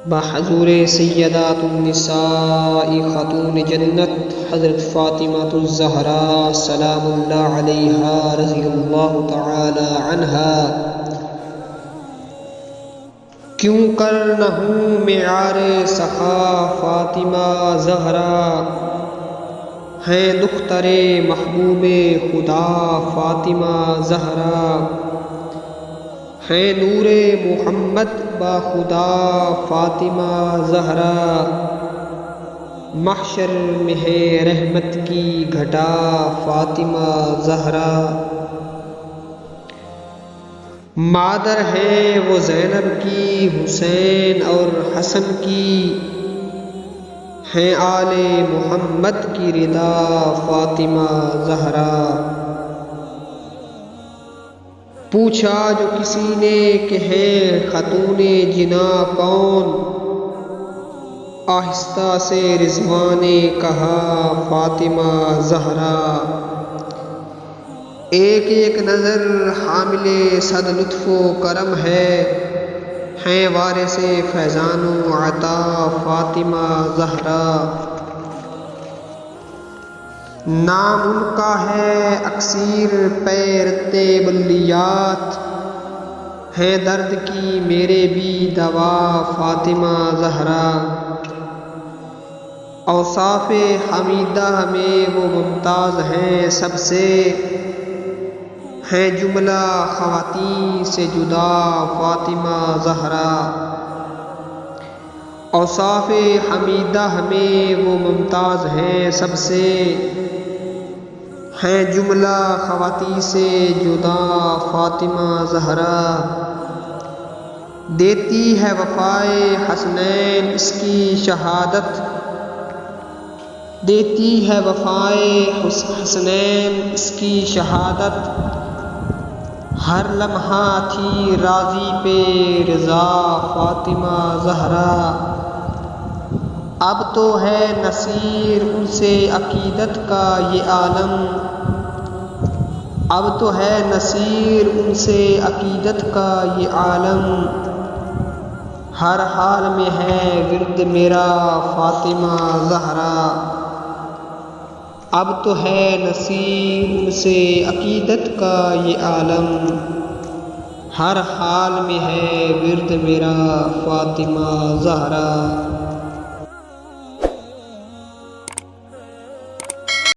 بحضور سیدات النساء خاتون جنت حضرت فاطمہ الزہرا سلام اللہ علیہا رضی اللہ تعالی عنہا، کیوں کر نہ ہوں معیار سخا فاطمہ زہرا، ہیں دختر محبوب خدا فاطمہ زہرا، ہیں نور محمد با خدا فاطمہ زہرا، محشر میں ہے رحمت کی گھٹا فاطمہ زہرا، مادر ہے وہ زینب کی حسین اور حسن کی، ہیں آل محمد کی رضا فاطمہ زہرا۔ پوچھا جو کسی نے کہ ہے خاتون جنا کون، آہستہ سے رضوان نے کہا فاطمہ زہرا، ایک ایک نظر حامل صد لطف و کرم ہے، ہیں وارث فیضان و عطا فاطمہ زہرا، نام ان کا ہے اکثیر پیر بلیات، ہیں درد کی میرے بھی دوا فاطمہ زہرا، اوصاف حمیدہ میں وہ ممتاز ہیں سب سے، ہیں جملہ خواتین سے جدا فاطمہ زہرا، اوصاف حمیدہ میں وہ ممتاز ہیں سب سے، ہیں جملہ خواتین سے جدا فاطمہ زہرا، دیتی ہے وفائے حسنین اس کی شہادت، دیتی ہے وفائے حسنین اس کی شہادت، ہر لمحہ تھی راضی پہ رضا فاطمہ زہرا، اب تو ہے نصیر ان سے عقیدت کا یہ عالم، اب تو ہے نصیر ان سے عقیدت کا یہ عالم، ہر حال میں ہے ورد میرا فاطمہ زہرا، اب تو ہے نصیر ان سے عقیدت کا یہ عالم، ہر حال میں ہے ورد میرا فاطمہ زہرا۔